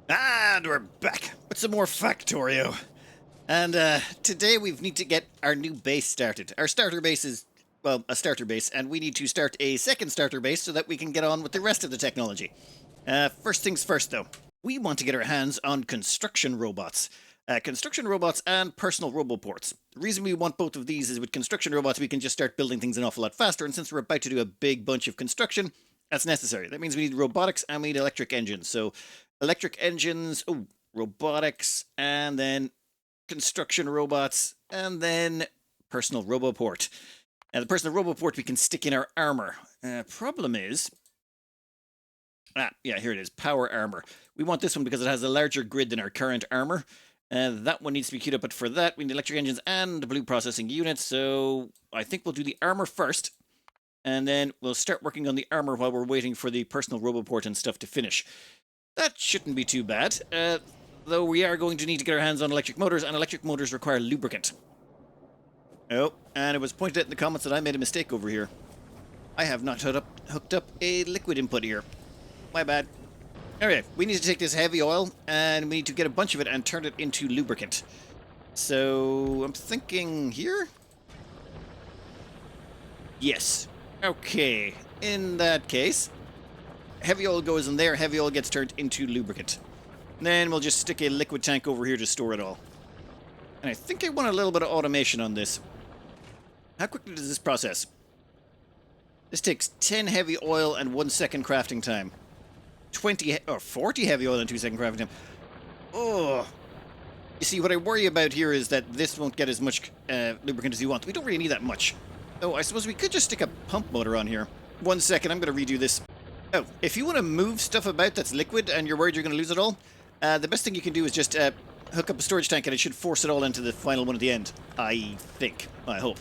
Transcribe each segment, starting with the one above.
And we're back with some more Factorio. And today we need to get our new base started. Our starter base is, well, a starter base, and we need to start a second starter base so that we can get on with the rest of the technology. First things first, though. We want to get our hands on construction robots. Construction robots and personal roboports. The reason we want both of these is with construction robots we can just start building things an awful lot faster, and since we're about to do a big bunch of construction, that's necessary. That means we need robotics and we need electric engines. So electric engines, robotics, and then construction robots, and then personal roboport. And the personal roboport we can stick in our armor. Problem is, here it is, power armor. We want this one because it has a larger grid than our current armor. That one needs to be queued up, but for that we need electric engines and blue processing units, so I think we'll do the armor first, and then we'll start working on the armor while we're waiting for the personal roboport and stuff to finish. That shouldn't be too bad, though we are going to need to get our hands on electric motors, and electric motors require lubricant. Oh, and it was pointed out in the comments that I made a mistake over here. I have not hooked up a liquid input here. My bad. Alright, we need to take this heavy oil, and we need to get a bunch of it and turn it into lubricant. So, I'm thinking here? Yes. Okay, in that case, heavy oil goes in there, heavy oil gets turned into lubricant. Then we'll just stick a liquid tank over here to store it all. And I think I want a little bit of automation on this. How quickly does this process? This takes 10 heavy oil and 1 second crafting time. 20 or 40 heavy oil and 2 second crafting time. Oh. You see, what I worry about here is that this won't get as much lubricant as you want. We don't really need that much. Oh, I suppose we could just stick a pump motor on here. 1 second, I'm going to redo this. Oh, if you want to move stuff about that's liquid and you're worried you're going to lose it all, the best thing you can do is just hook up a storage tank and it should force it all into the final one at the end. I think. I hope.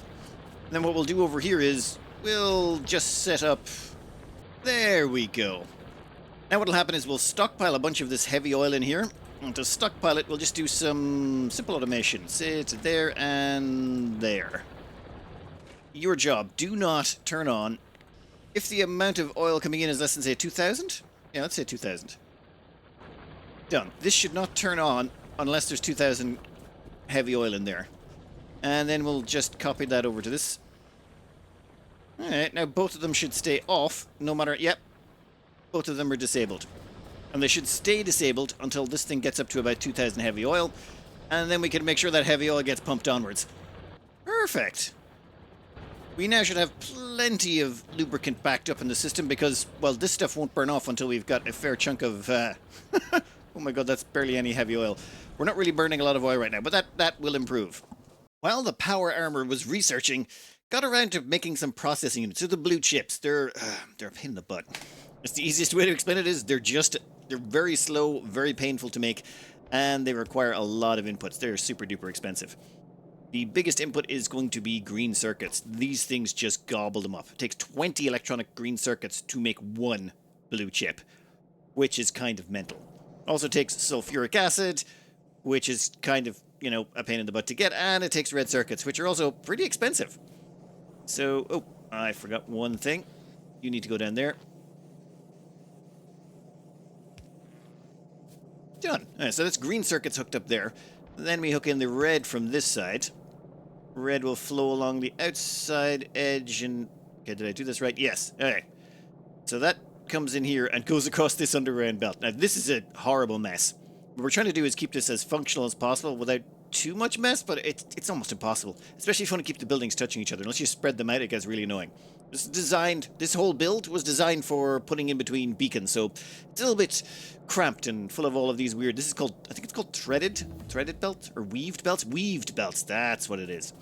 And then what we'll do over here is we'll just set up... There we go. Now what'll happen is we'll stockpile a bunch of this heavy oil in here. And to stockpile it, we'll just do some simple automation. Sit there and there. Your job. Do not turn on. If the amount of oil coming in is less than, say, 2,000? Yeah, let's say 2,000. Done. This should not turn on unless there's 2,000 heavy oil in there. And then we'll just copy that over to this. Alright, now both of them should stay off, no matter... Yep. Both of them are disabled. And they should stay disabled until this thing gets up to about 2,000 heavy oil. And then we can make sure that heavy oil gets pumped onwards. Perfect. We now should have plenty of lubricant backed up in the system because, well, this stuff won't burn off until we've got a fair chunk of... oh my god, that's barely any heavy oil. We're not really burning a lot of oil right now, but that will improve. While the power armor was researching, got around to making some processing units. So the blue chips, they're a pain in the butt. It's the easiest way to explain it is they're very slow, very painful to make, and they require a lot of inputs. They're super duper expensive. The biggest input is going to be green circuits. These things just gobble them up. It takes 20 electronic green circuits to make one blue chip, which is kind of mental. Also takes sulfuric acid, which is kind of, you know, a pain in the butt to get, and it takes red circuits, which are also pretty expensive. So, oh, I forgot one thing. You need to go down there. Done. Alright, so that's green circuits hooked up there. Then we hook in the red from this side. Red will flow along the outside edge and... Okay, did I do this right? Yes. Alright. So that comes in here and goes across this underground belt. Now, this is a horrible mess. What we're trying to do is keep this as functional as possible without too much mess, but it's almost impossible. Especially if you want to keep the buildings touching each other. Unless you spread them out, it gets really annoying. This whole build was designed for putting in between beacons, so it's a little bit cramped and full of all of these weird... This is called... I think it's called threaded belt? Or weaved belts? Weaved belts, that's what it is.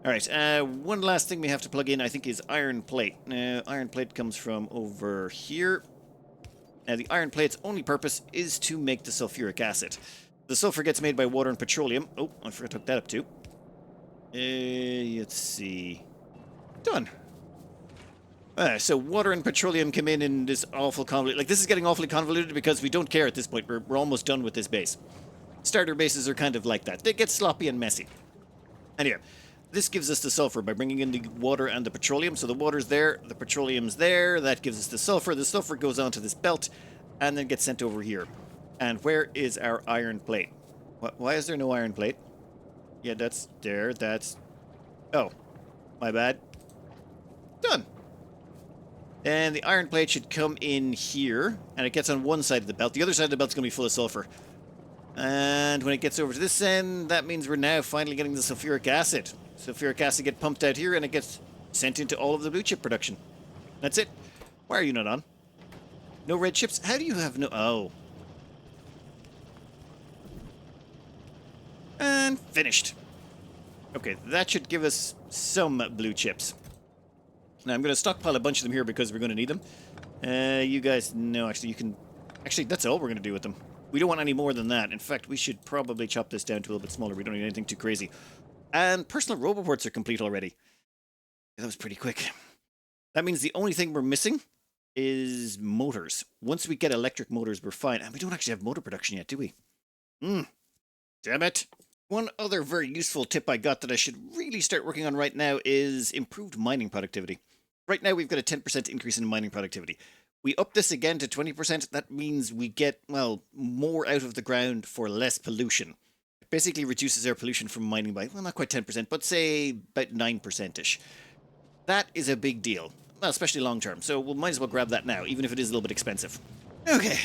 Alright, one last thing we have to plug in, I think, is iron plate. Iron plate comes from over here. The iron plate's only purpose is to make the sulfuric acid. The sulfur gets made by water and petroleum. Oh, I forgot to hook that up too. Let's see. Done. So water and petroleum come in this awful convoluted... Like, this is getting awfully convoluted because we don't care at this point. We're almost done with this base. Starter bases are kind of like that. They get sloppy and messy. Anyway, this gives us the sulfur by bringing in the water and the petroleum. So the water's there, the petroleum's there. That gives us the sulfur. The sulfur goes onto this belt and then gets sent over here. And where is our iron plate? Why is there no iron plate? Yeah, that's there. That's... Oh, my bad. Done. And the iron plate should come in here, and it gets on one side of the belt. The other side of the belt's going to be full of sulfur. And when it gets over to this end, that means we're now finally getting the sulfuric acid. Sulfuric acid gets pumped out here, and it gets sent into all of the blue chip production. That's it. Why are you not on? No red chips? How do you have no... Oh. And finished. Okay, that should give us some blue chips. Now, I'm going to stockpile a bunch of them here because we're going to need them. You guys... No, actually, you can... Actually, that's all we're going to do with them. We don't want any more than that. In fact, we should probably chop this down to a little bit smaller. We don't need anything too crazy. And personal roboports are complete already. That was pretty quick. That means the only thing we're missing is motors. Once we get electric motors, we're fine. And we don't actually have motor production yet, do we? Damn it. One other very useful tip I got that I should really start working on right now is improved mining productivity. Right now, we've got a 10% increase in mining productivity. We up this again to 20%. That means we get, well, more out of the ground for less pollution. It basically reduces our pollution from mining by, well, not quite 10%, but say about 9%-ish. That is a big deal, well, especially long term. So we might as well grab that now, even if it is a little bit expensive. Okay,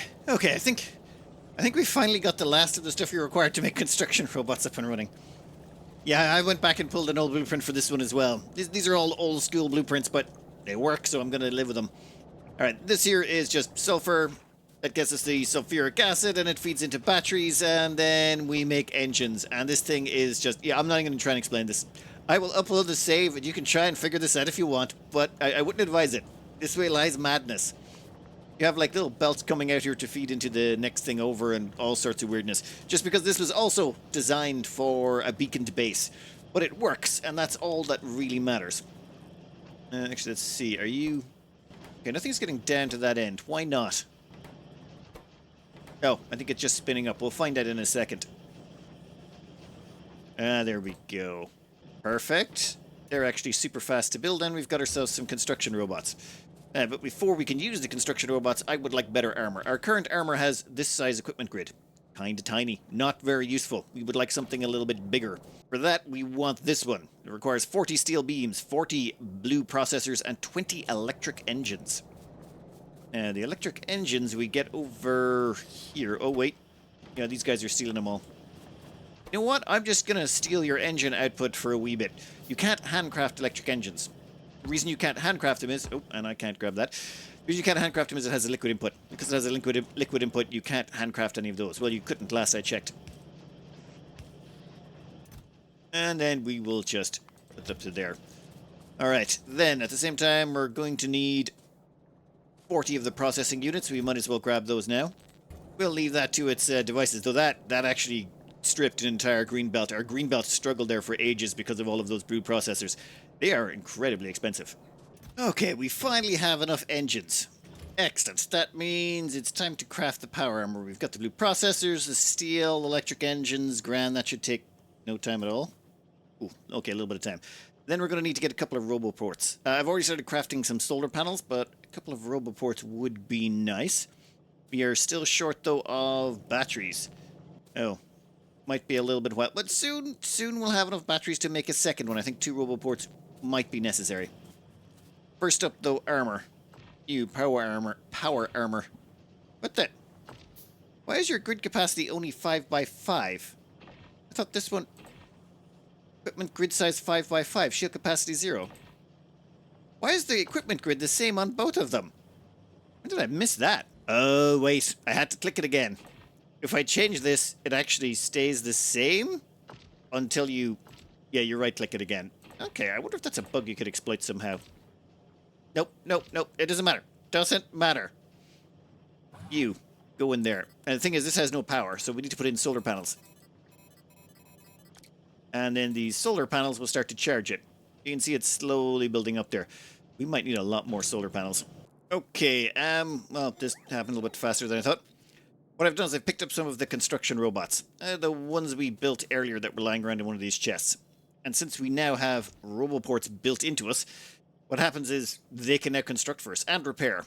I think we finally got the last of the stuff you're required to make construction robots up and running. Yeah, I went back and pulled an old blueprint for this one as well. These are all old school blueprints, but they work, so I'm going to live with them. Alright, this here is just sulfur. That gets us the sulfuric acid, and it feeds into batteries, and then we make engines. And this thing is just... Yeah, I'm not even going to try and explain this. I will upload the save, and you can try and figure this out if you want, but I wouldn't advise it. This way lies madness. You have like little belts coming out here to feed into the next thing over and all sorts of weirdness. Just because this was also designed for a beaconed base. But it works, and that's all that really matters. Actually, let's see. Are you... Okay, nothing's getting down to that end. Why not? Oh, I think it's just spinning up. We'll find out in a second. There we go. Perfect. They're actually super fast to build, and we've got ourselves some construction robots. But before we can use the construction robots, I would like better armor. Our current armor has this size equipment grid. Kinda tiny. Not very useful. We would like something a little bit bigger. For that, we want this one. It requires 40 steel beams, 40 blue processors, and 20 electric engines. And the electric engines we get over here. Oh, wait. Yeah, these guys are stealing them all. You know what? I'm just going to steal your engine output for a wee bit. You can't handcraft electric engines. The reason you can't handcraft them is... Oh, and I can't grab that. The reason you can't handcraft them is it has a liquid input. Because it has a liquid input, you can't handcraft any of those. Well, you couldn't last I checked. And then we will just put it up to there. Alright, then at the same time, we're going to need 40 of the processing units. We might as well grab those now. We'll leave that to its devices, though that actually stripped an entire green belt. Our green belt struggled there for ages because of all of those brood processors. They are incredibly expensive. Okay, we finally have enough engines. Excellent. That means it's time to craft the power armor. We've got the blue processors, the steel, electric engines, grand. That should take no time at all. Ooh, okay, a little bit of time. Then we're going to need to get a couple of roboports. I've already started crafting some solar panels, but a couple of roboports would be nice. We are still short, though, of batteries. Oh, might be a little bit while, but soon we'll have enough batteries to make a second one. I think 2 roboports might be necessary. First up, though, armor. You, power armor. What the? Why is your grid capacity only 5x5? I thought this one... Equipment grid size 5x5, shield capacity 0. Why is the equipment grid the same on both of them? When did I miss that? Oh, wait. I had to click it again. If I change this, it actually stays the same until you... Yeah, you right-click it again. Okay, I wonder if that's a bug you could exploit somehow. Nope. It doesn't matter. Doesn't matter. You, go in there. And the thing is, this has no power, so we need to put in solar panels. And then the solar panels will start to charge it. You can see it slowly building up there. We might need a lot more solar panels. Okay, well, this happened a little bit faster than I thought. What I've done is I've picked up some of the construction robots. The ones we built earlier that were lying around in one of these chests. And since we now have roboports built into us, what happens is they can now construct for us and repair.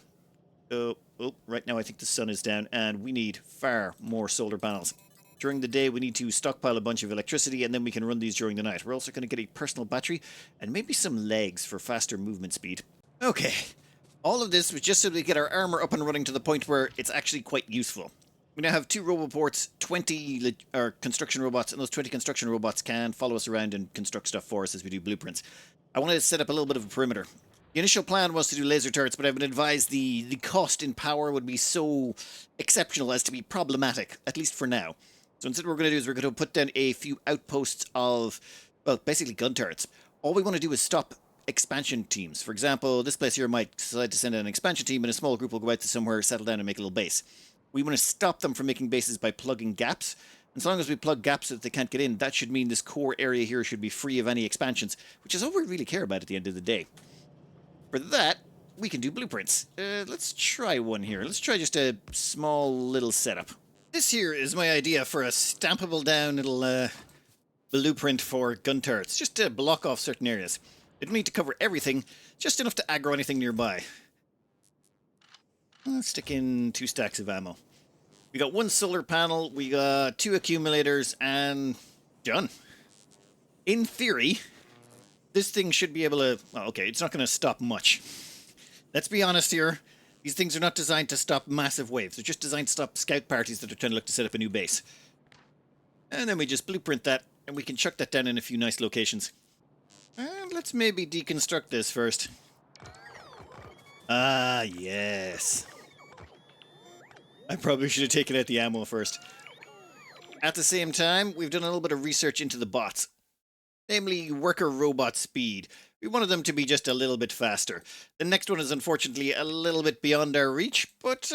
Right now I think the sun is down and we need far more solar panels. During the day we need to stockpile a bunch of electricity and then we can run these during the night. We're also going to get a personal battery and maybe some legs for faster movement speed. Okay, all of this was just so we get our armor up and running to the point where it's actually quite useful. We now have 2 roboports, 20 construction robots, and those 20 construction robots can follow us around and construct stuff for us as we do blueprints. I wanted to set up a little bit of a perimeter. The initial plan was to do laser turrets, but I've been advised the cost in power would be so exceptional as to be problematic, at least for now. So instead what we're going to do is we're going to put down a few outposts of, well, basically gun turrets. All we want to do is stop expansion teams. For example, this place here might decide to send out an expansion team and a small group will go out to somewhere, settle down and make a little base. We want to stop them from making bases by plugging gaps. As long as we plug gaps so that they can't get in, that should mean this core area here should be free of any expansions, which is all we really care about at the end of the day. For that, we can do blueprints. Let's try one here. Let's try just a small little setup. This here is my idea for a stampable down little blueprint for gun turrets, just to block off certain areas. It don't need to cover everything, just enough to aggro anything nearby. Let's stick in 2 stacks of ammo. We got 1 solar panel, we got 2 accumulators, and done. In theory, this thing should be able to... Well, okay, it's not going to stop much. Let's be honest here. These things are not designed to stop massive waves. They're just designed to stop scout parties that are trying to look to set up a new base. And then we just blueprint that, and we can chuck that down in a few nice locations. And let's maybe deconstruct this first. Ah, yes. I probably should have taken out the ammo first. At the same time, we've done a little bit of research into the bots. Namely, worker robot speed. We wanted them to be just a little bit faster. The next one is unfortunately a little bit beyond our reach, but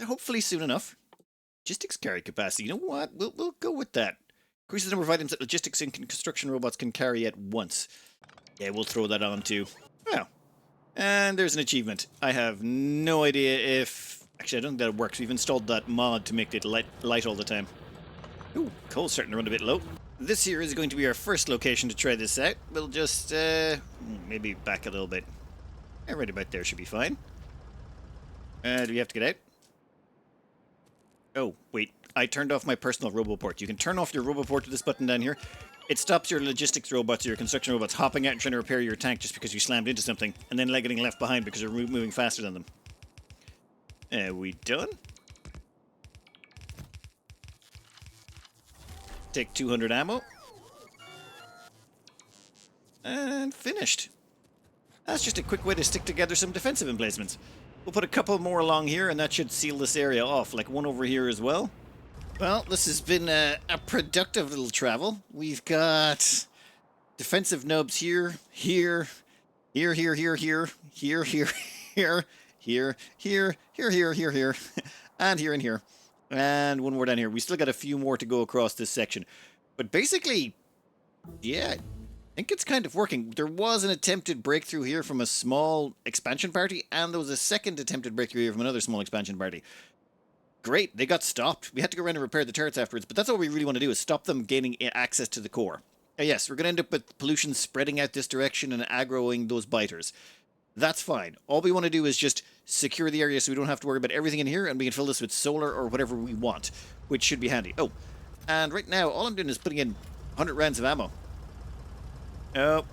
hopefully soon enough. Logistics carry capacity. You know what? We'll go with that. Increase the number of items that logistics and construction robots can carry at once. Yeah, we'll throw that on too. Well, and there's an achievement. I have no idea if... Actually, I don't think that works. We've installed that mod to make it light all the time. Ooh, coal's starting to run a bit low. This here is going to be our first location to try this out. We'll just, maybe back a little bit. Yeah, right about there should be fine. Do we have to get out? Oh, wait. I turned off my personal roboport. You can turn off your roboport with this button down here. It stops your logistics robots or your construction robots hopping out and trying to repair your tank just because you slammed into something, and then getting left behind because you're moving faster than them. Are we done? Take 200 ammo. And finished. That's just a quick way to stick together some defensive emplacements. We'll put a couple more along here and that should seal this area off, like one over here as well. Well, this has been a productive little travel. We've got defensive nubs here, here, here, here, here, here, here, here, here, here, here, here, here, here, here, and here and here. And one more down here. We still got a few more to go across this section. But basically, yeah, I think it's kind of working. There was an attempted breakthrough here from a small expansion party, and there was a second attempted breakthrough here from another small expansion party. Great, they got stopped. We had to go around and repair the turrets afterwards, but that's all we really want to do, is stop them gaining access to the core. Yes, we're going to end up with pollution spreading out this direction and aggroing those biters. That's fine. All we want to do is just secure the area so we don't have to worry about everything in here, and we can fill this with solar or whatever we want, which should be handy. Oh, and right now, all I'm doing is putting in 100 rounds of ammo. Oh,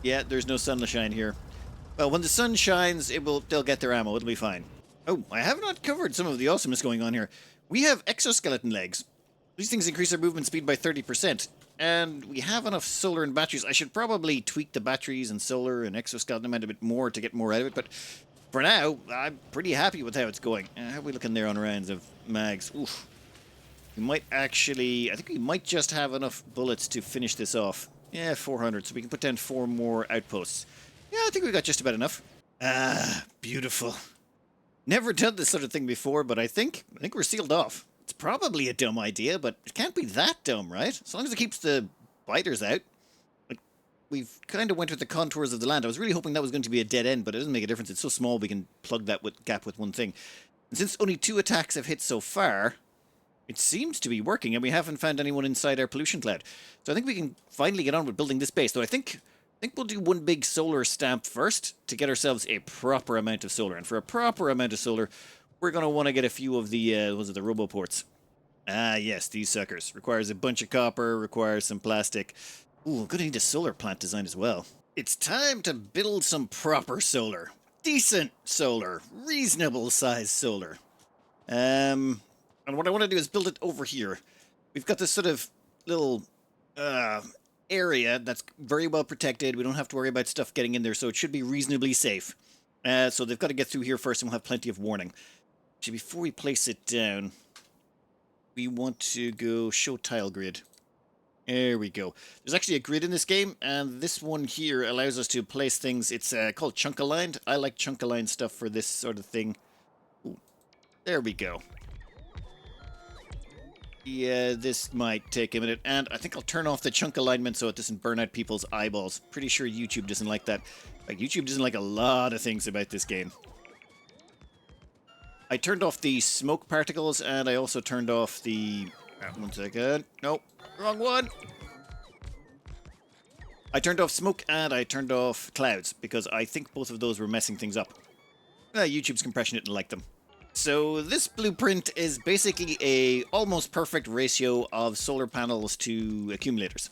yeah, there's no sunshine here. Well, when the sun shines, they'll get their ammo. It'll be fine. Oh, I have not covered some of the awesomeness going on here. We have exoskeleton legs. These things increase our movement speed by 30%. And we have enough solar and batteries. I should probably tweak the batteries and solar and exoskeleton amount a bit more to get more out of it. But for now, I'm pretty happy with how it's going. How are we looking there on rounds of mags? Oof. We might actually... I think we might just have enough bullets to finish this off. Yeah, 400. So we can put down 4 more outposts. Yeah, I think we got just about enough. Ah, beautiful. Never done this sort of thing before, but I think we're sealed off. It's probably a dumb idea, but it can't be that dumb, right? As long as it keeps the biters out. Like, we've kind of went with the contours of the land. I was really hoping that was going to be a dead end, but it doesn't make a difference. It's so small we can plug that gap with one thing. And since only 2 attacks have hit so far, it seems to be working, and we haven't found anyone inside our pollution cloud. So I think we can finally get on with building this base, though I think think we'll do one big solar stamp first to get ourselves a proper amount of solar. And for a proper amount of solar, we're going to want to get a few of the, the roboports. Ah, yes, these suckers. Requires a bunch of copper, requires some plastic. Ooh, gonna need a solar plant design as well. It's time to build some proper solar. Decent solar. Reasonable size solar. And what I want to do is build it over here. We've got this sort of little area that's very well protected. We don't have to worry about stuff getting in there, so it should be reasonably safe. So they've got to get through here first, and we'll have plenty of warning. Actually, before we place it down, we want to go show tile grid. There we go. There's actually a grid in this game, and this one here allows us to place things. It's called chunk-aligned. I like chunk-aligned stuff for this sort of thing. Ooh, there we go. Yeah, this might take a minute, and I think I'll turn off the chunk alignment so it doesn't burn out people's eyeballs. Pretty sure YouTube doesn't like that. Like, YouTube doesn't like a lot of things about this game. I turned off the smoke particles, and I also turned off the... one second. Nope. Wrong one. I turned off smoke, and I turned off clouds, because I think both of those were messing things up. YouTube's compression didn't like them. So this blueprint is basically a almost perfect ratio of solar panels to accumulators.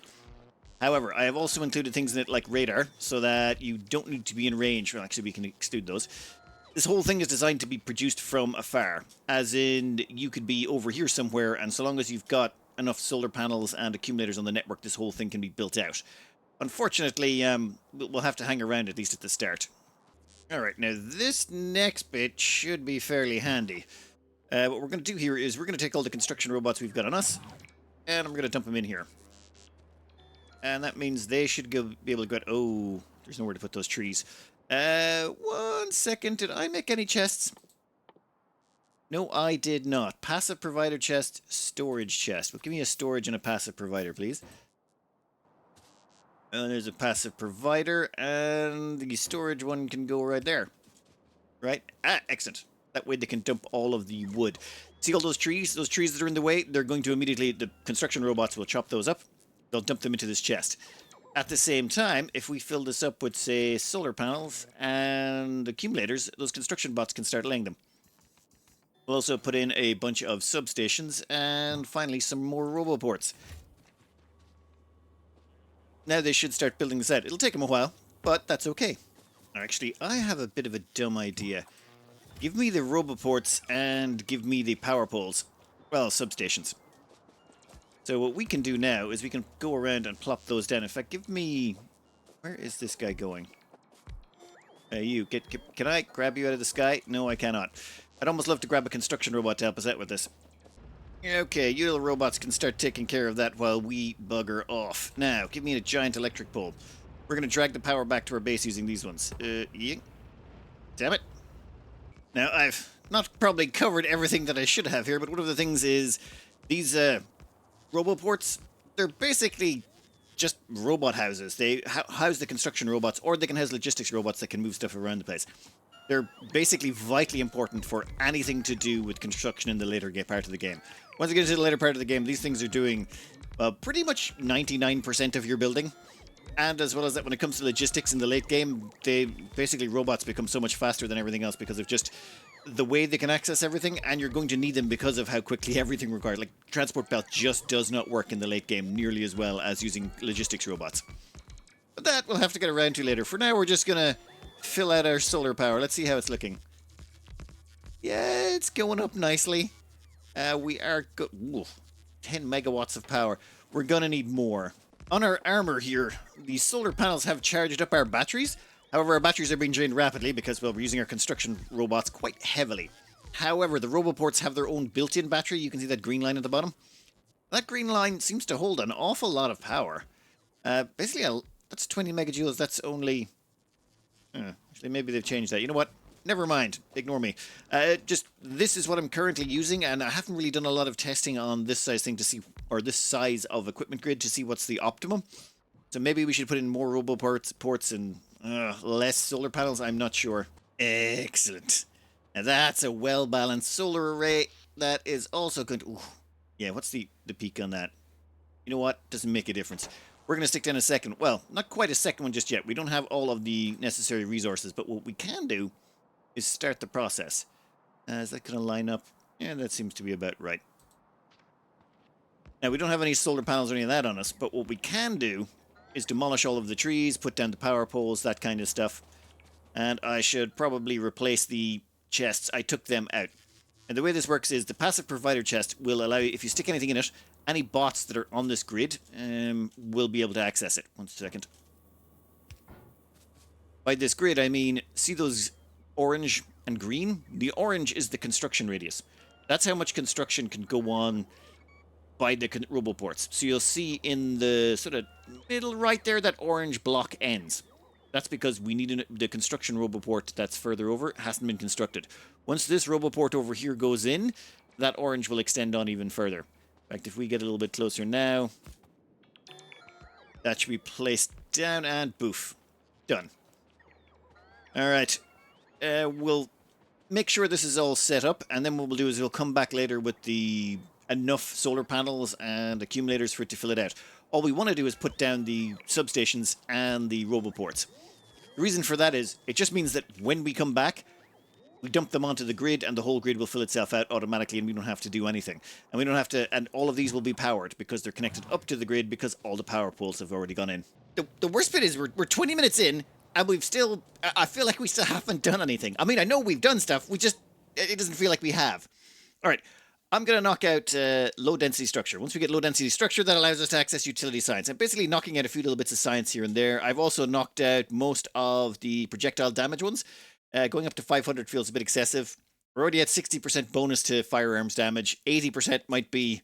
However, I have also included things in it like radar, so that you don't need to be in range. Well, actually, we can exclude those. This whole thing is designed to be produced from afar, as in you could be over here somewhere, and so long as you've got enough solar panels and accumulators on the network, this whole thing can be built out. Unfortunately, we'll have to hang around at least at the start. Alright, now this next bit should be fairly handy. What we're going to do here is we're going to take all the construction robots we've got on us, and I'm going to dump them in here. And that means they should be able to go out. Oh, there's nowhere to put those trees. 1 second, did I make any chests? No, I did not. Passive provider chest, storage chest. Well, give me a storage and a passive provider, please. And there's a passive provider, and the storage one can go right there. Right? Ah, excellent. That way they can dump all of the wood. See all those trees? Those trees that are in the way? They're going to immediately... The construction robots will chop those up. They'll dump them into this chest. At the same time, if we fill this up with, say, solar panels and accumulators, those construction bots can start laying them. We'll also put in a bunch of substations, and finally some more roboports. Now they should start building this out. It'll take them a while, but that's okay. Actually, I have a bit of a dumb idea. Give me the roboports and give me the power poles. Well, substations. So what we can do now is we can go around and plop those down. In fact, give me... Where is this guy going? Can I grab you out of the sky? No, I cannot. I'd almost love to grab a construction robot to help us out with this. Okay, you little robots can start taking care of that while we bugger off. Now, give me a giant electric pole. We're going to drag the power back to our base using these ones. Yeah. Damn it. Now, I've not probably covered everything that I should have here, but one of the things is these roboports, they're basically just robot houses. They house the construction robots, or they can house logistics robots that can move stuff around the place. They're basically vitally important for anything to do with construction in the later part of the game. Once you get into the later part of the game, these things are doing pretty much 99% of your building. And as well as that, when it comes to logistics in the late game, robots become so much faster than everything else because of just the way they can access everything, and you're going to need them because of how quickly everything required. Like, Transport Belt just does not work in the late game nearly as well as using logistics robots. But that we'll have to get around to later. For now, we're just going to fill out our solar power. Let's see how it's looking. Yeah, it's going up nicely. We are good. 10 megawatts of power. We're going to need more. On our armor here, the solar panels have charged up our batteries. However, our batteries are being drained rapidly because, well, we're using our construction robots quite heavily. However, the roboports have their own built-in battery. You can see that green line at the bottom. That green line seems to hold an awful lot of power. Basically, that's 20 megajoules. That's only... actually, maybe they've changed that. You know what? Never mind. Ignore me. This is what I'm currently using, and I haven't really done a lot of testing on this size thing to see, or this size of equipment grid to see what's the optimum. So maybe we should put in more roboports and less solar panels. I'm not sure. Excellent. Now that's a well-balanced solar array. That is also good. Ooh. Yeah, what's the peak on that? You know what? Doesn't make a difference. We're going to stick down a second. Well, not quite a second one just yet. We don't have all of the necessary resources, but what we can do is start the process. Is that going to line up? Yeah, that seems to be about right. Now, we don't have any solar panels or any of that on us, but what we can do is demolish all of the trees, put down the power poles, that kind of stuff. And I should probably replace the chests. I took them out. And the way this works is the passive provider chest will allow you, if you stick anything in it, any bots that are on this grid will be able to access it. 1 second. By this grid, I mean, see those orange and green? The orange is the construction radius. That's how much construction can go on by the roboports. So you'll see in the sort of middle right there, that orange block ends. That's because we need the construction roboport that's further over hasn't been constructed. Once this roboport over here goes in, that orange will extend on even further. In fact, if we get a little bit closer now, that should be placed down and boof. Done. Alright. We'll make sure this is all set up, and then what we'll do is we'll come back later with the enough solar panels and accumulators for it to fill it out. All we want to do is put down the substations and the roboports. The reason for that is it just means that when we come back, we dump them onto the grid and the whole grid will fill itself out automatically and we don't have to do anything. And we don't have to, and all of these will be powered because they're connected up to the grid because all the power poles have already gone in. The worst bit is we're 20 minutes in and we've still, I feel like we still haven't done anything. I mean, I know we've done stuff, it doesn't feel like we have. All right. I'm going to knock out low-density structure. Once we get low-density structure, that allows us to access utility science. I'm basically knocking out a few little bits of science here and there. I've also knocked out most of the projectile damage ones. Going up to 500 feels a bit excessive. We're already at 60% bonus to firearms damage. 80% might be...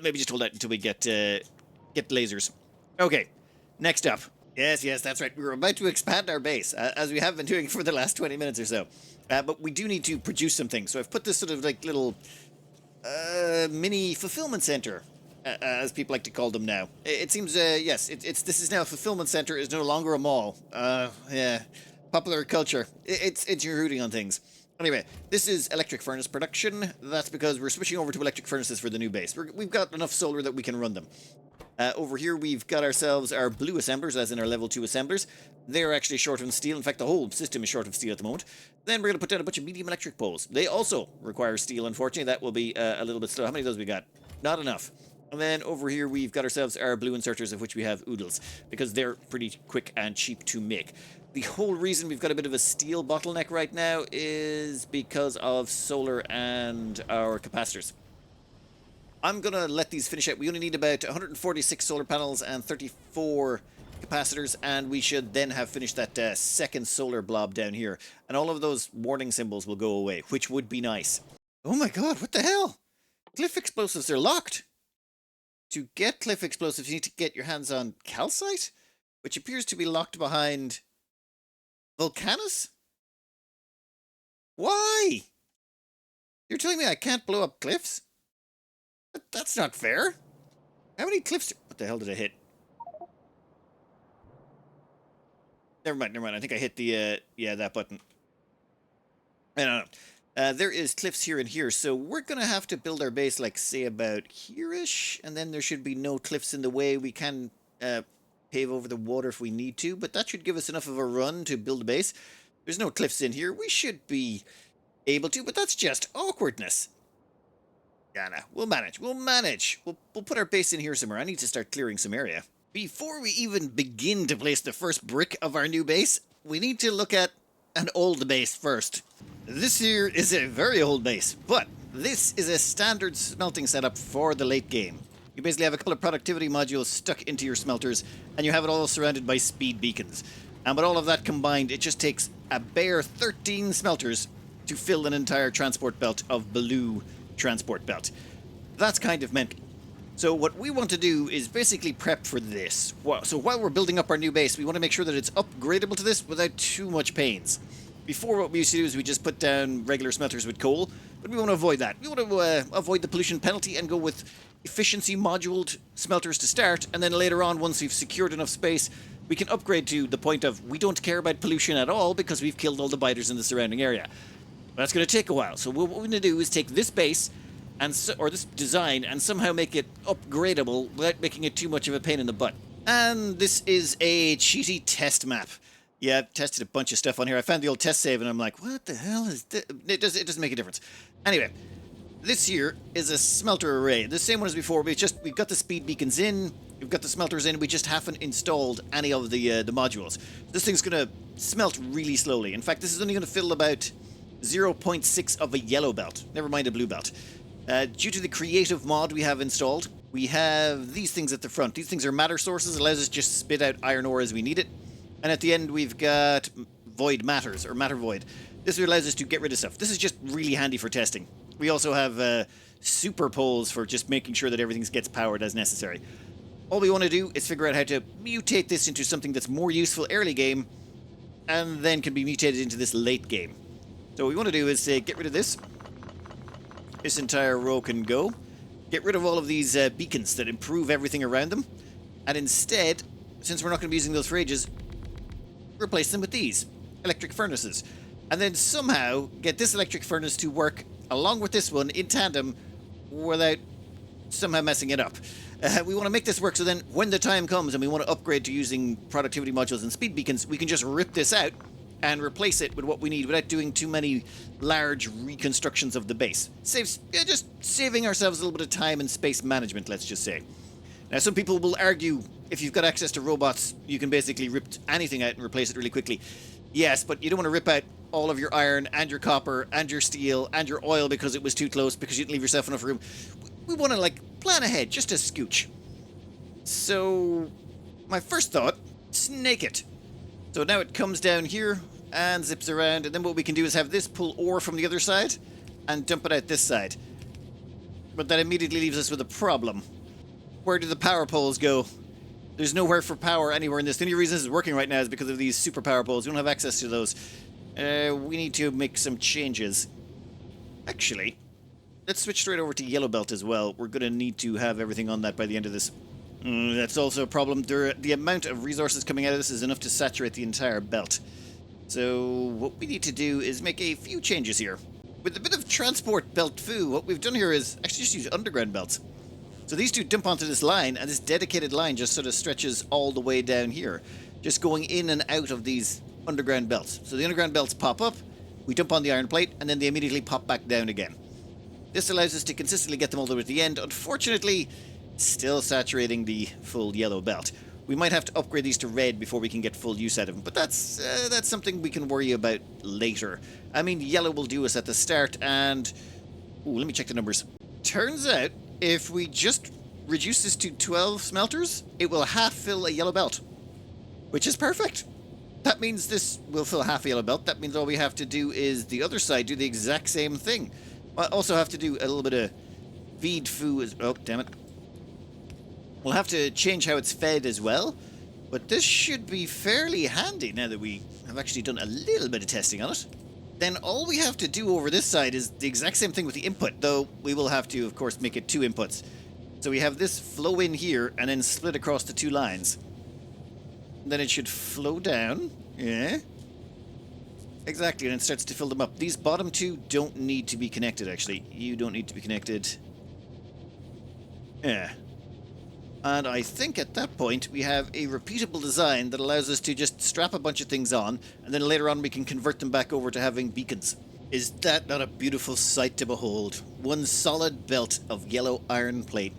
maybe just hold out until we get lasers. Okay, next up. Yes, that's right. We're about to expand our base, as we have been doing for the last 20 minutes or so. But we do need to produce some things. So I've put this sort of like little mini fulfillment center, as people like to call them now. It seems, yes, this is now a fulfillment center. It's no longer a mall. Yeah, popular culture. It's your rooting on things. Anyway, this is electric furnace production. That's because we're switching over to electric furnaces for the new base. We've got enough solar that we can run them. Over here, we've got ourselves our blue assemblers, as in our level 2 assemblers. They're actually short on steel. In fact, the whole system is short of steel at the moment. Then we're going to put down a bunch of medium electric poles. They also require steel, unfortunately. That will be a little bit slow. How many of those we got? Not enough. And then over here, we've got ourselves our blue inserters, of which we have oodles, because they're pretty quick and cheap to make. The whole reason we've got a bit of a steel bottleneck right now is because of solar and our capacitors. I'm going to let these finish out. We only need about 146 solar panels and 34 capacitors, and we should then have finished that second solar blob down here. And all of those warning symbols will go away, which would be nice. Oh my god, what the hell? Cliff explosives are locked. To get cliff explosives, you need to get your hands on calcite, which appears to be locked behind Volcanus? Why? You're telling me I can't blow up cliffs? That's not fair. How many cliffs... What the hell did I hit? Never mind. I think I hit the, yeah, that button. I don't know. There is cliffs here and here, so we're going to have to build our base, like, say, about here-ish, and then there should be no cliffs in the way. We can pave over the water if we need to, but that should give us enough of a run to build a base. There's no cliffs in here. We should be able to, but that's just awkwardness. Yeah, no, we'll manage. We'll put our base in here somewhere. I need to start clearing some area. Before we even begin to place the first brick of our new base, we need to look at an old base first. This here is a very old base, but this is a standard smelting setup for the late game. You basically have a couple of productivity modules stuck into your smelters, and you have it all surrounded by speed beacons. And with all of that combined, it just takes a bare 13 smelters to fill an entire transport belt of blue transport belt. That's kind of mental. So what we want to do is basically prep for this. So while we're building up our new base, we want to make sure that it's upgradable to this without too much pains. Before, what we used to do is we just put down regular smelters with coal, but we want to avoid that. We want to avoid the pollution penalty and go with efficiency moduled smelters to start, and then later on, once we've secured enough space, we can upgrade to the point of we don't care about pollution at all because we've killed all the biters in the surrounding area. But that's going to take a while. So what we're going to do is take this base and or this design, and somehow make it upgradable without making it too much of a pain in the butt. And this is a cheaty test map. Yeah, I've tested a bunch of stuff on here. I found the old test save, and I'm like, what the hell is this? It doesn't make a difference. Anyway, this here is a smelter array. The same one as before. We've got the speed beacons in. We've got the smelters in. We just haven't installed any of the modules. This thing's going to smelt really slowly. In fact, this is only going to fill about 0.6 of a yellow belt. Never mind a blue belt. Due to the creative mod we have installed, we have these things at the front. These things are matter sources. It allows us to just spit out iron ore as we need it. And at the end, we've got void matters, or matter void. This allows us to get rid of stuff. This is just really handy for testing. We also have super poles for just making sure that everything gets powered as necessary. All we want to do is figure out how to mutate this into something that's more useful early game, and then can be mutated into this late game. So what we want to do is get rid of this. This entire row can go. Get rid of all of these beacons that improve everything around them. And instead, since we're not going to be using those for ages, replace them with these electric furnaces. And then somehow get this electric furnace to work along with this one in tandem without somehow messing it up. We want to make this work so then when the time comes and we want to upgrade to using productivity modules and speed beacons, we can just rip this out and replace it with what we need without doing too many large reconstructions of the base. Just saving ourselves a little bit of time and space management, let's just say. Now, some people will argue if you've got access to robots, you can basically rip anything out and replace it really quickly. Yes, but you don't want to rip out all of your iron and your copper and your steel and your oil because it was too close, because you didn't leave yourself enough room. We want to, plan ahead, just a scooch. So, my first thought, snake it. So now it comes down here and zips around, and then what we can do is have this pull ore from the other side and dump it out this side. But that immediately leaves us with a problem. Where do the power poles go? There's nowhere for power anywhere in this. The only reason this is working right now is because of these super power poles. We don't have access to those. We need to make some changes. Actually, let's switch straight over to yellow belt as well. We're going to need to have everything on that by the end of this. That's also a problem. The amount of resources coming out of this is enough to saturate the entire belt. So what we need to do is make a few changes here. With a bit of transport belt foo, what we've done here is actually just use underground belts. So these two dump onto this line, and this dedicated line just sort of stretches all the way down here, just going in and out of these underground belts. So the underground belts pop up, we dump on the iron plate, and then they immediately pop back down again. This allows us to consistently get them all the way to the end. Unfortunately, still saturating the full yellow belt. We might have to upgrade these to red before we can get full use out of them, but that's something we can worry about later. I mean, yellow will do us at the start, and... Ooh, let me check the numbers. Turns out, if we just reduce this to 12 smelters, it will half fill a yellow belt, which is perfect. That means this will fill half a yellow belt. That means all we have to do is the other side do the exact same thing. We'll also have to do a little bit of feed foo. Oh, damn it. We'll have to change how it's fed as well, but this should be fairly handy now that we have actually done a little bit of testing on it. Then all we have to do over this side is the exact same thing with the input, though we will have to, of course, make it two inputs. So we have this flow in here and then split across the two lines. Then it should flow down. Yeah. Exactly, and it starts to fill them up. These bottom two don't need to be connected, actually. You don't need to be connected. Yeah. And I think at that point we have a repeatable design that allows us to just strap a bunch of things on, and then later on we can convert them back over to having beacons. Is that not a beautiful sight to behold? One solid belt of yellow iron plate,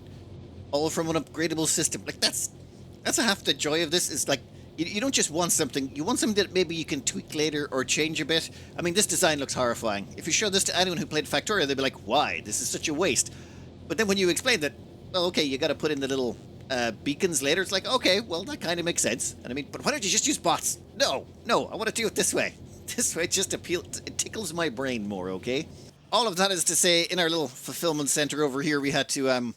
all from an upgradable system. That's half the joy of this. Is you don't just want something, you want something that maybe you can tweak later or change a bit. I mean, this design looks horrifying. If you show this to anyone who played Factorio, they'd be like, why? This is such a waste. But then when you explain that, well, okay, you got to put in the little beacons later, it's like, okay, well, that kind of makes sense. And I mean, but why don't you just use bots? No, I want to do it this way. This way it tickles my brain more, okay? All of that is to say, in our little fulfillment center over here, we had to,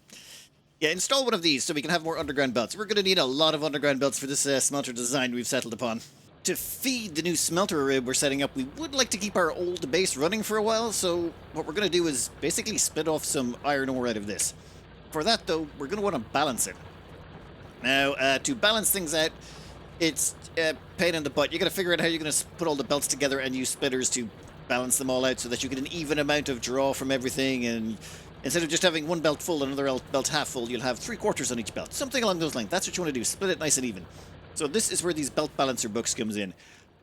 install one of these so we can have more underground belts. We're going to need a lot of underground belts for this smelter design we've settled upon. To feed the new smelter array we're setting up, we would like to keep our old base running for a while, so what we're going to do is basically split off some iron ore out of this. For that, though, we're going to want to balance it. Now, to balance things out, it's a pain in the butt. You got to figure out how you're going to put all the belts together and use splitters to balance them all out so that you get an even amount of draw from everything, and Instead of just having one belt full and another belt half full, you'll have 3/4 on each belt. Something along those lines. That's what you want to do. Split it nice and even. So this is where these belt balancer books comes in.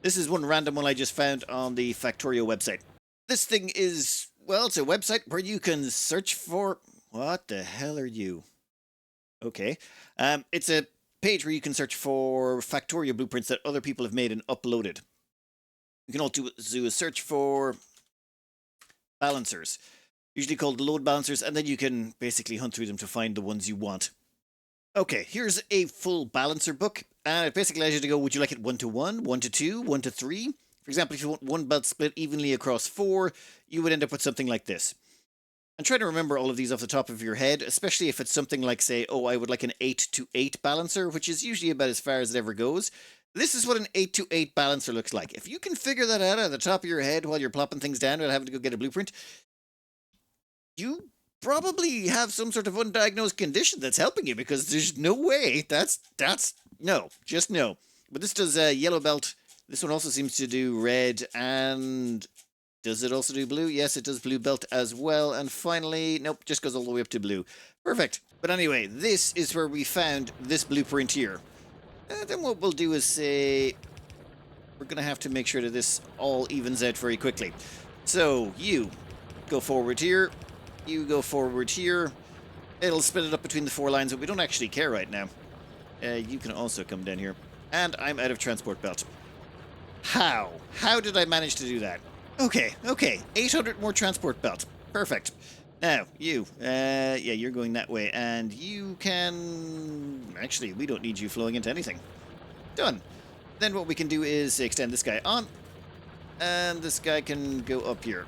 This is one random one I just found on the Factorio website. This thing is, well, it's a website where you can search for... What the hell are you? Okay. It's a page where you can search for Factorio blueprints that other people have made and uploaded. You can also do a search for balancers, usually called load balancers, and then you can basically hunt through them to find the ones you want. Okay, here's a full balancer book, and it basically allows you to go, would you like it 1-to-1, 1-to-2, 1-to-3? For example, if you want one belt split evenly across 4, you would end up with something like this. I'm trying to remember all of these off the top of your head, especially if it's something like, say, oh, I would like an 8-to-8 balancer, which is usually about as far as it ever goes. This is what an 8-to-8 balancer looks like. If you can figure that out at the top of your head while you're plopping things down without having to go get a blueprint, you probably have some sort of undiagnosed condition that's helping you, because there's no way no, just no. But this does yellow belt. This one also seems to do red, and does it also do blue? Yes, it does blue belt as well. And finally, nope, just goes all the way up to blue. Perfect. But anyway, this is where we found this blueprint here. Then what we'll do is say we're going to have to make sure that this all evens out very quickly. So you go forward here. You go forward here. It'll split it up between the 4 lines, but we don't actually care right now. You can also come down here. And I'm out of transport belt. How? How did I manage to do that? Okay. 800 more transport belt. Perfect. Now, you. Yeah, you're going that way. And you can... Actually, we don't need you flowing into anything. Done. Then what we can do is extend this guy on. And this guy can go up here.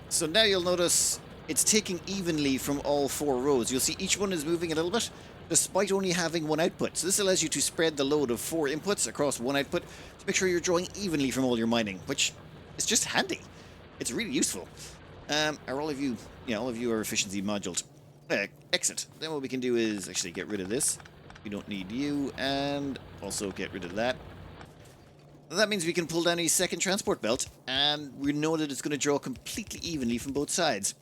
So now you'll notice it's taking evenly from all 4 rows. You'll see each one is moving a little bit, despite only having 1 output. So this allows you to spread the load of 4 inputs across 1 output to make sure you're drawing evenly from all your mining, which is just handy. It's really useful. Are all of you, all of you are efficiency moduled. Exit. Then what we can do is actually get rid of this. We don't need you, and also get rid of that. That means we can pull down a second transport belt, and we know that it's going to draw completely evenly from both sides.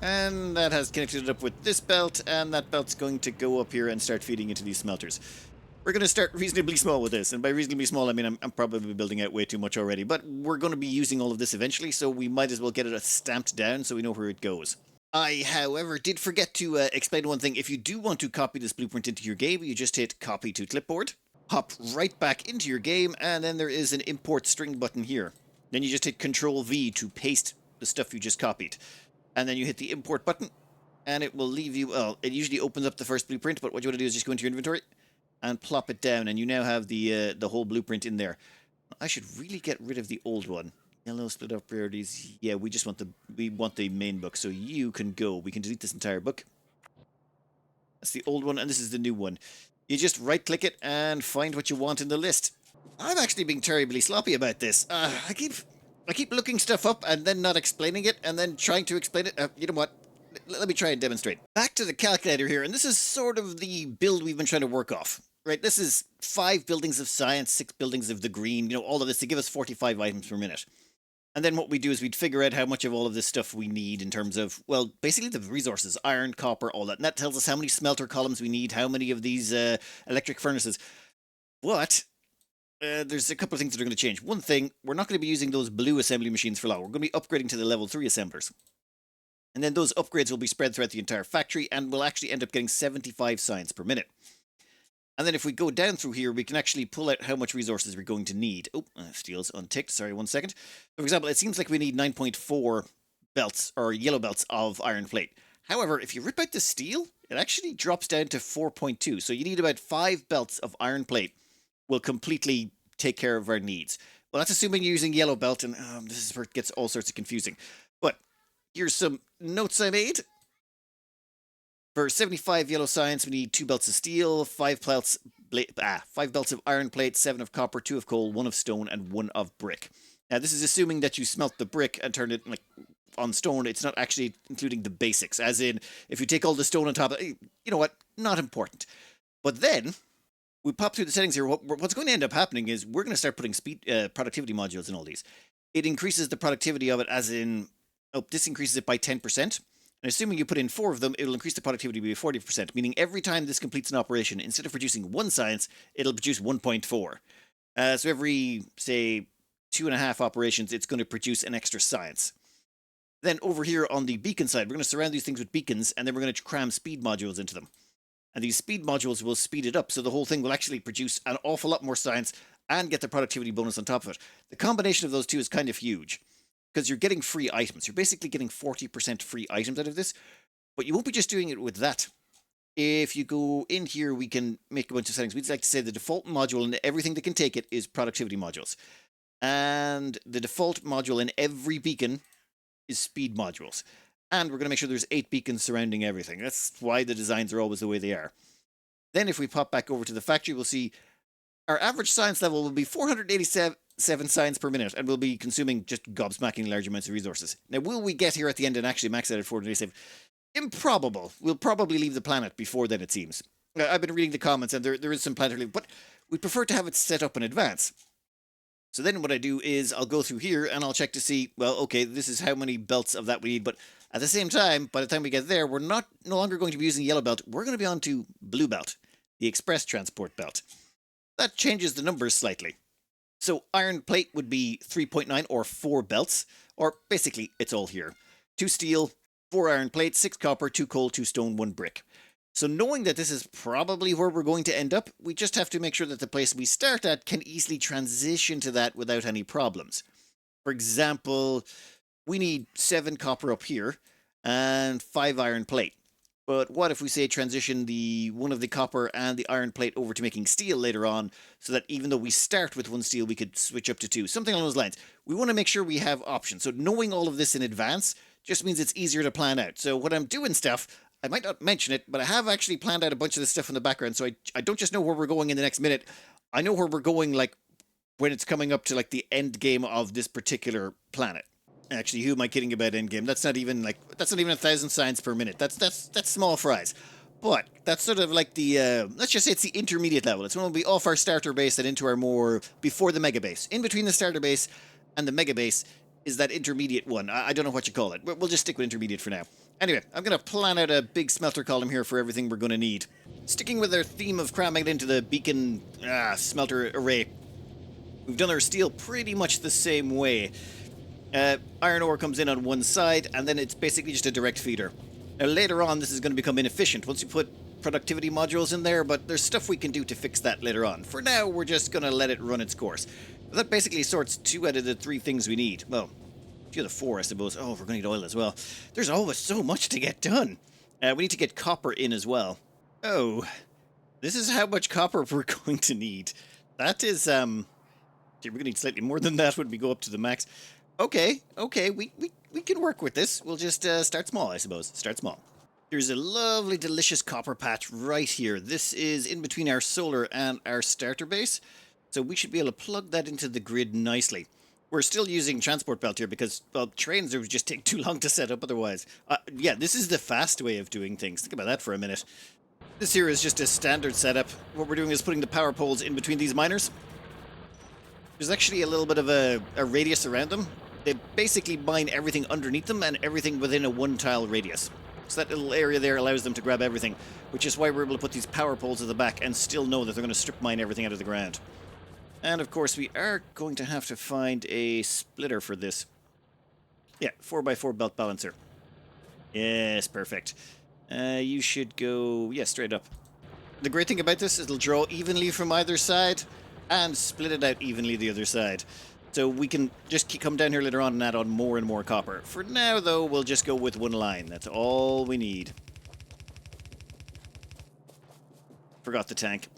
And that has connected it up with this belt, and that belt's going to go up here and start feeding into these smelters. We're going to start reasonably small with this, and by reasonably small, I mean I'm probably building out way too much already, but we're going to be using all of this eventually, so we might as well get it stamped down so we know where it goes. I, however, did forget to explain one thing. If you do want to copy this blueprint into your game, you just hit copy to clipboard, hop right back into your game, and then there is an import string button here. Then you just hit Control V to paste the stuff you just copied. And then you hit the import button, and it will leave you, well, it usually opens up the first blueprint, but what you want to do is just go into your inventory and plop it down, and you now have the whole blueprint in there. I should really get rid of the old one. Yellow split up priorities. Yeah, we want the main book, so you can go. We can delete this entire book. That's the old one, and this is the new one. You just right-click it and find what you want in the list. I'm actually being terribly sloppy about this. I keep looking stuff up and then not explaining it, and then trying to explain it. You know what? Let me try and demonstrate. Back to the calculator here, and this is sort of the build we've been trying to work off. Right, this is 5 buildings of science, 6 buildings of the green, all of this to give us 45 items per minute. And then what we do is we'd figure out how much of all of this stuff we need in terms of, well, basically the resources, iron, copper, all that. And that tells us how many smelter columns we need, how many of these electric furnaces. But there's a couple of things that are going to change. One thing, we're not going to be using those blue assembly machines for long. We're going to be upgrading to the level 3 assemblers. And then those upgrades will be spread throughout the entire factory, and we'll actually end up getting 75 science per minute. And then if we go down through here, we can actually pull out how much resources we're going to need. Oh, steel's unticked. Sorry, 1 second. For example, it seems like we need 9.4 belts, or yellow belts, of iron plate. However, if you rip out the steel, it actually drops down to 4.2. So you need about 5 belts of iron plate will completely take care of our needs. Well, that's assuming you're using yellow belt, and this is where it gets all sorts of confusing. But here's some notes I made. For 75 yellow science, we need 2 belts of steel, 5 belts of iron plate, 7 of copper, 2 of coal, 1 of stone, and 1 of brick. Now, this is assuming that you smelt the brick and turn it on stone. It's not actually including the basics, as in, if you take all the stone on top of it, you know what? Not important. But then, we pop through the settings here. What's going to end up happening is we're going to start putting productivity modules in all these. It increases the productivity of it as in, oh, this increases it by 10%. And assuming you put in 4 of them, it'll increase the productivity by 40%, meaning every time this completes an operation, instead of producing 1 science, it'll produce 1.4. So every, say, 2.5 operations, it's going to produce an extra science. Then over here on the beacon side, we're going to surround these things with beacons, and then we're going to cram speed modules into them. And these speed modules will speed it up, so the whole thing will actually produce an awful lot more science and get the productivity bonus on top of it. The combination of those two is kind of huge, because you're getting free items. You're basically getting 40% free items out of this, but you won't be just doing it with that. If you go in here, we can make a bunch of settings. We'd like to say the default module and everything that can take it is productivity modules. And the default module in every beacon is speed modules. And we're going to make sure there's 8 beacons surrounding everything. That's why the designs are always the way they are. Then if we pop back over to the factory, we'll see our average science level will be 487 science per minute, and we'll be consuming just gobsmacking large amounts of resources. Now, will we get here at the end and actually max out at 487? Improbable. We'll probably leave the planet before then, it seems. I've been reading the comments, and there is some planetary, but we prefer to have it set up in advance. So then what I do is I'll go through here and I'll check to see, well, okay, this is how many belts of that we need, but at the same time, by the time we get there, we're no longer going to be using yellow belt. We're going to be on to blue belt, the express transport belt. That changes the numbers slightly. So iron plate would be 3.9 or 4 belts, or basically it's all here. 2 steel, 4 iron plate, 6 copper, 2 coal, 2 stone, 1 brick. So knowing that this is probably where we're going to end up, we just have to make sure that the place we start at can easily transition to that without any problems. For example, we need 7 copper up here and 5 iron plate. But what if we say transition one of the copper and the iron plate over to making steel later on, so that even though we start with 1 steel, we could switch up to 2, something along those lines. We want to make sure we have options. So knowing all of this in advance just means it's easier to plan out. So when I'm doing stuff, I might not mention it, but I have actually planned out a bunch of this stuff in the background, so I don't just know where we're going in the next minute. I know where we're going, like, when it's coming up to, like, the end game of this particular planet. Actually, who am I kidding about end game? That's not even 1,000 science per minute. That's small fries. But that's sort of like the, let's just say it's the intermediate level. It's when we'll be off our starter base and into our more, before the mega base. In between the starter base and the mega base is that intermediate one. I don't know what you call it, but we'll just stick with intermediate for now. Anyway, I'm going to plan out a big smelter column here for everything we're going to need. Sticking with our theme of cramming it into the beacon smelter array, we've done our steel pretty much the same way. Iron ore comes in on one side, and then it's basically just a direct feeder. Now later on, this is going to become inefficient once you put productivity modules in there, but there's stuff we can do to fix that later on. For now, we're just going to let it run its course. But that basically sorts 2 out of the 3 things we need. Well, 2 of the 4, I suppose. Oh, we're going to need oil as well. There's always so much to get done. We need to get copper in as well. Oh, this is how much copper we're going to need. That is, we're going to need slightly more than that when we go up to the max. Okay, we can work with this. We'll just start small, I suppose. Start small. There's a lovely, delicious copper patch right here. This is in between our solar and our starter base, so we should be able to plug that into the grid nicely. We're still using transport belt here because, well, trains would just take too long to set up otherwise. Yeah, this is the fast way of doing things. Think about that for a minute. This here is just a standard setup. What we're doing is putting the power poles in between these miners. There's actually a little bit of a radius around them. They basically mine everything underneath them and everything within a 1-tile radius. So that little area there allows them to grab everything, which is why we're able to put these power poles at the back and still know that they're going to strip mine everything out of the ground. And of course, we are going to have to find a splitter for this. Yeah, 4x4 belt balancer. Yes, perfect. You should go, yeah, straight up. The great thing about this is it'll draw evenly from either side and split it out evenly the other side. So we can just come down here later on and add on more and more copper. For now, though, we'll just go with 1 line. That's all we need. Forgot the tank.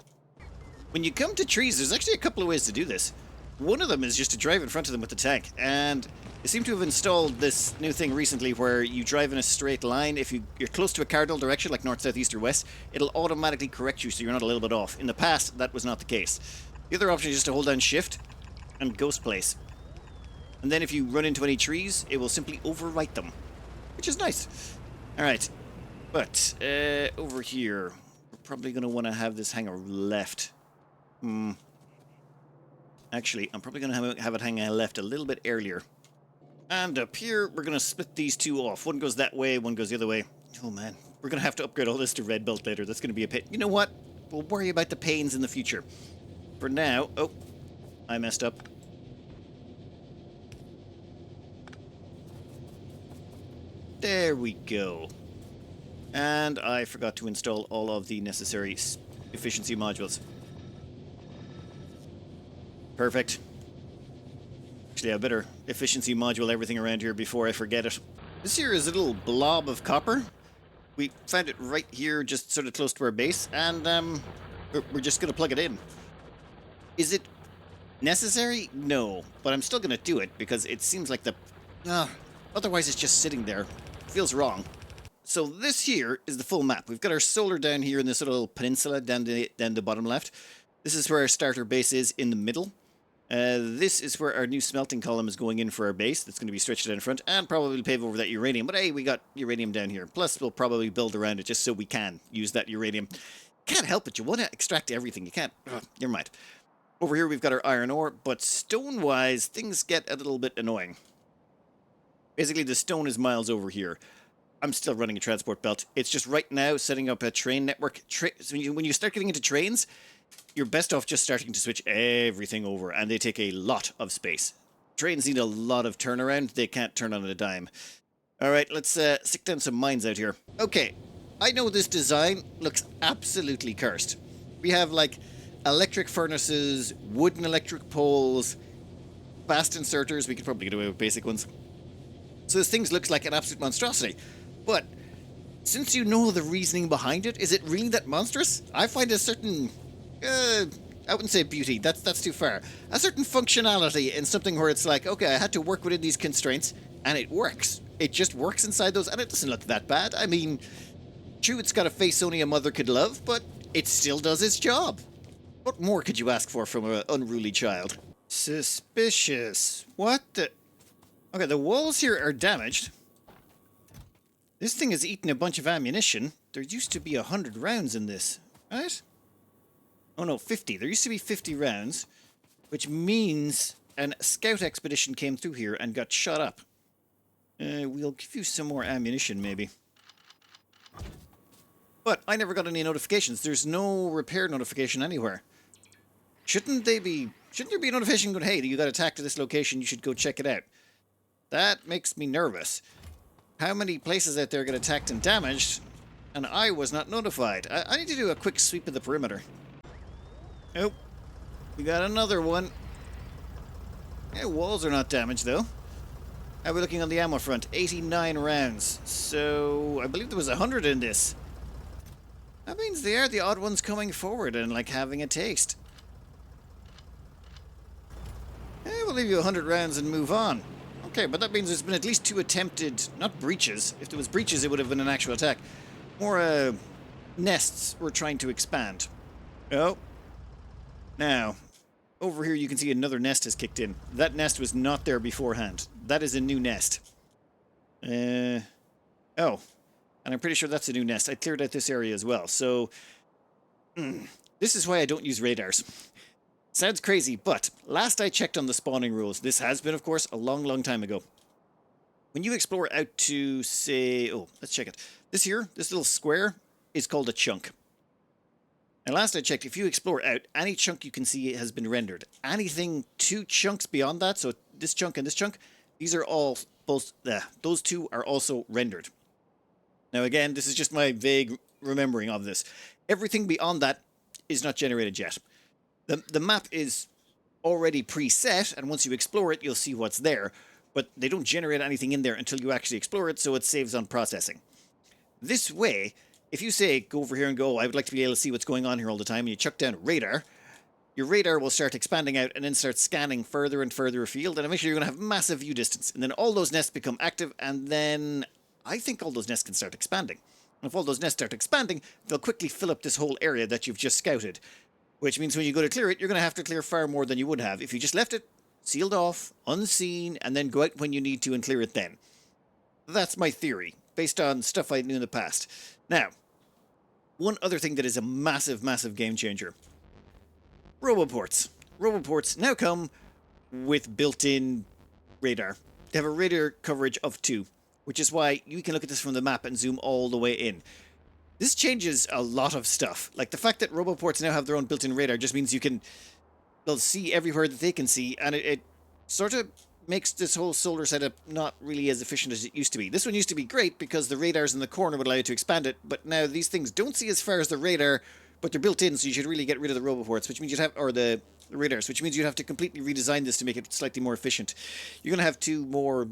When you come to trees, there's actually a couple of ways to do this. One of them is just to drive in front of them with the tank, and they seem to have installed this new thing recently where you drive in a straight line. If you're close to a cardinal direction, like north, south, east, or west, it'll automatically correct you so you're not a little bit off. In the past, that was not the case. The other option is just to hold down shift and ghost place. And then if you run into any trees, it will simply overwrite them, which is nice. Alright, but over here, we're probably going to want to have this hangar left. Actually, I'm probably going to have it hang left a little bit earlier. And up here, we're going to split these two off. One goes that way, one goes the other way. Oh man, we're going to have to upgrade all this to red belt later. That's going to be a pain. You know what? We'll worry about the pains in the future. For now... Oh, I messed up. There we go. And I forgot to install all of the necessary efficiency modules. Perfect. Actually, I better efficiency module everything around here before I forget it. This here is a little blob of copper. We found it right here, just sort of close to our base, and we're just going to plug it in. Is it necessary? No, but I'm still going to do it because it seems like the... otherwise it's just sitting there. Feels wrong. So this here is the full map. We've got our solar down here in this little peninsula down the bottom left. This is where our starter base is in the middle. This is where our new smelting column is going in for our base. That's going to be stretched down in front and probably pave over that uranium. But hey, we got uranium down here. Plus, we'll probably build around it just so we can use that uranium. Can't help it. You want to extract everything. You can't. Never mind. Over here, we've got our iron ore. But stone-wise, things get a little bit annoying. Basically, the stone is miles over here. I'm still running a transport belt. It's just right now setting up a train network. So when you start getting into trains, you're best off just starting to switch everything over, and they take a lot of space. Trains need a lot of turnaround. They can't turn on a dime. All right, let's stick down some mines out here. Okay, I know this design looks absolutely cursed. We have, like, electric furnaces, wooden electric poles, fast inserters. We could probably get away with basic ones. So this thing looks like an absolute monstrosity. But since you know the reasoning behind it, is it really that monstrous? I find a certain... I wouldn't say beauty, that's too far. A certain functionality in something where it's like, okay, I had to work within these constraints, and it works. It just works inside those, and it doesn't look that bad. I mean, true, it's got a face only a mother could love, but it still does its job. What more could you ask for from an unruly child? Suspicious. What the... Okay, the walls here are damaged. This thing has eaten a bunch of ammunition. There used to be 100 rounds in this, right? Oh no, 50. There used to be 50 rounds, which means a scout expedition came through here and got shot up. We'll give you some more ammunition, maybe. But I never got any notifications. There's no repair notification anywhere. Shouldn't there be a notification going, hey, you got attacked at this location, you should go check it out? That makes me nervous. How many places out there got attacked and damaged, and I was not notified? I need to do a quick sweep of the perimeter. Oh, we got another one. Yeah, walls are not damaged, though. How are we looking on the ammo front? 89 rounds. So, I believe there was 100 in this. That means they are the odd ones coming forward and, like, having a taste. We'll leave you 100 rounds and move on. Okay, but that means there's been at least 2 attempted, not breaches. If there was breaches, it would have been an actual attack. More, nests were trying to expand. Oh. Now, over here you can see another nest has kicked in. That nest was not there beforehand. That is a new nest. Oh. And I'm pretty sure that's a new nest. I cleared out this area as well. So, this is why I don't use radars. Sounds crazy, but last I checked on the spawning rules, this has been, of course, a long, long time ago. When you explore out to, say... Oh, let's check it. This here, this little square, is called a chunk. And last I checked, if you explore out, any chunk you can see has been rendered. Anything 2 chunks beyond that, so this chunk and this chunk, these are all both... those 2 are also rendered. Now again, this is just my vague remembering of this. Everything beyond that is not generated yet. The map is already preset, and once you explore it, you'll see what's there. But they don't generate anything in there until you actually explore it, so it saves on processing. This way, if you say, go over here and go, I would like to be able to see what's going on here all the time, and you chuck down radar, your radar will start expanding out and then start scanning further and further afield, and eventually you're going to have massive view distance. And then all those nests become active, and then I think all those nests can start expanding. And if all those nests start expanding, they'll quickly fill up this whole area that you've just scouted. Which means when you go to clear it, you're going to have to clear far more than you would have if you just left it sealed off, unseen, and then go out when you need to and clear it then. That's my theory, based on stuff I knew in the past. Now, one other thing that is a massive, massive game changer. Roboports. Roboports now come with built-in radar. They have a radar coverage of 2, which is why you can look at this from the map and zoom all the way in. This changes a lot of stuff. Like the fact that roboports now have their own built-in radar just means they'll see everywhere that they can see, and it sort of makes this whole solar setup not really as efficient as it used to be. This one used to be great because the radars in the corner would allow you to expand it, but now these things don't see as far as the radar, but they're built in, so you should really get rid of the roboports, which means you'd have, or the radars, which means you'd have to completely redesign this to make it slightly more efficient. You're going to have 2 more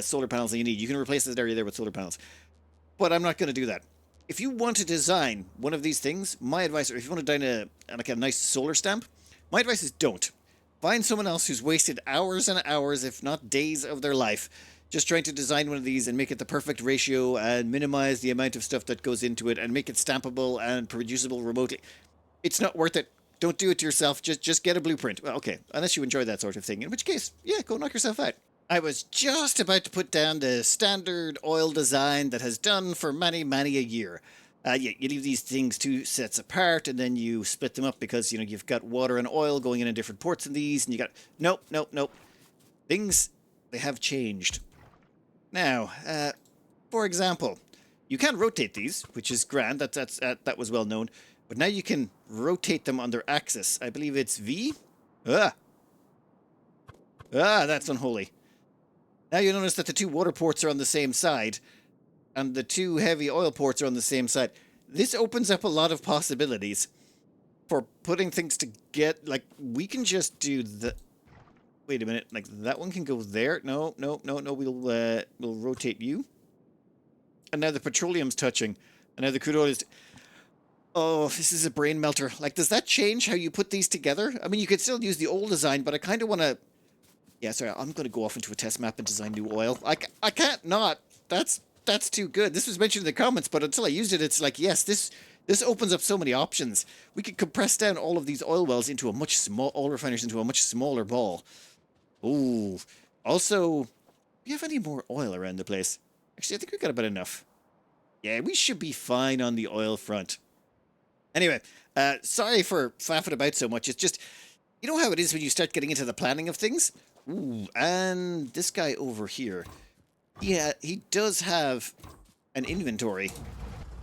solar panels than you need. You can replace this area there with solar panels, but I'm not going to do that. If you want to design one of these things, my advice, or if you want to design a nice solar stamp, my advice is don't. Find someone else who's wasted hours and hours, if not days of their life, just trying to design one of these and make it the perfect ratio and minimize the amount of stuff that goes into it and make it stampable and producible remotely. It's not worth it. Don't do it to yourself. Just get a blueprint. Well, okay, unless you enjoy that sort of thing, in which case, yeah, go knock yourself out. I was just about to put down the standard oil design that has done for many, many a year. You leave these things 2 sets apart, and then you split them up because, you've got water and oil going in different ports in these, and you got... Nope. Things, they have changed. Now, for example, you can rotate these, which is grand. That was well known. But now you can rotate them on their axis. I believe it's V? That's unholy. Now you notice that the 2 water ports are on the same side, and the 2 heavy oil ports are on the same side. This opens up a lot of possibilities for putting things together. Like, we can just do the... Wait a minute. Like, that one can go there. No. We'll rotate you. And now the petroleum's touching. And now the crude oil is... Oh, this is a brain melter. Like, does that change how you put these together? I mean, you could still use the old design, but I kind of want to... Yeah, sorry, I'm going to go off into a test map and design new oil. I can't not. That's too good. This was mentioned in the comments, but until I used it, it's like, yes, this opens up so many options. We could compress down all of these oil wells into oil refiners into a much smaller ball. Ooh. Also, do you have any more oil around the place? Actually, I think we got about enough. Yeah, we should be fine on the oil front. Anyway, sorry for faffing about so much. It's just, you know how it is when you start getting into the planning of things? Ooh, and this guy over here. Yeah, he does have an inventory.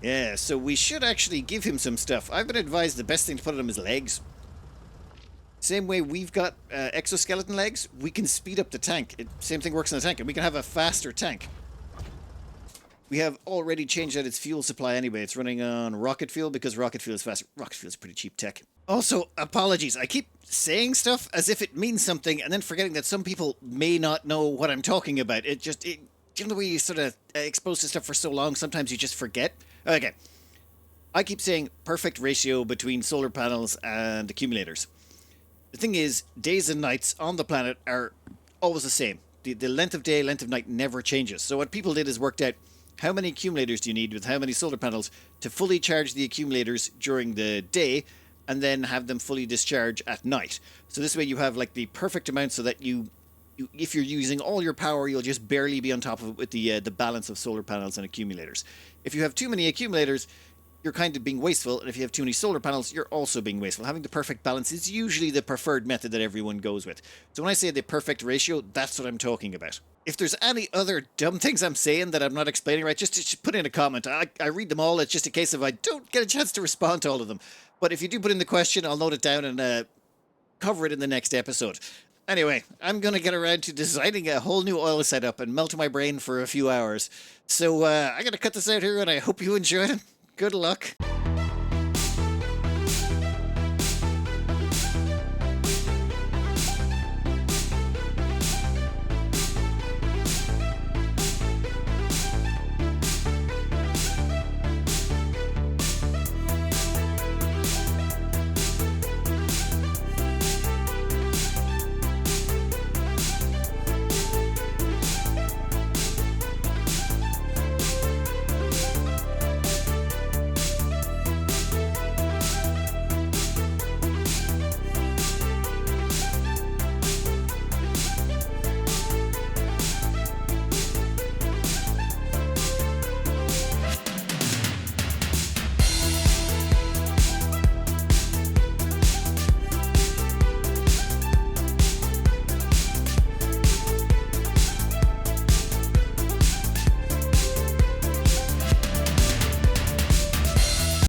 Yeah, so we should actually give him some stuff. I've been advised the best thing to put on him is legs. Same way we've got exoskeleton legs, we can speed up the tank. Same thing works on the tank, and we can have a faster tank. We have already changed out its fuel supply anyway. It's running on rocket fuel because rocket fuel is faster. Rocket fuel is pretty cheap tech. Also, apologies. I keep saying stuff as if it means something and then forgetting that some people may not know what I'm talking about. You know the way you sort of exposed to stuff for so long, sometimes you just forget? Okay. I keep saying perfect ratio between solar panels and accumulators. The thing is, days and nights on the planet are always the same. The length of day, length of night never changes. So what people did is worked out how many accumulators do you need with how many solar panels to fully charge the accumulators during the day and then have them fully discharge at night. So this way you have like the perfect amount so that if you're using all your power, you'll just barely be on top of it with the balance of solar panels and accumulators. If you have too many accumulators, you're kind of being wasteful, and if you have too many solar panels, you're also being wasteful. Having the perfect balance is usually the preferred method that everyone goes with. So when I say the perfect ratio, that's what I'm talking about. If there's any other dumb things I'm saying that I'm not explaining right, just put in a comment. I read them all. It's just a case of I don't get a chance to respond to all of them. But if you do put in the question, I'll note it down and cover it in the next episode. Anyway, I'm going to get around to designing a whole new oil setup and melt my brain for a few hours. So I'm going to cut this out here, and I hope you enjoyed it. Good luck.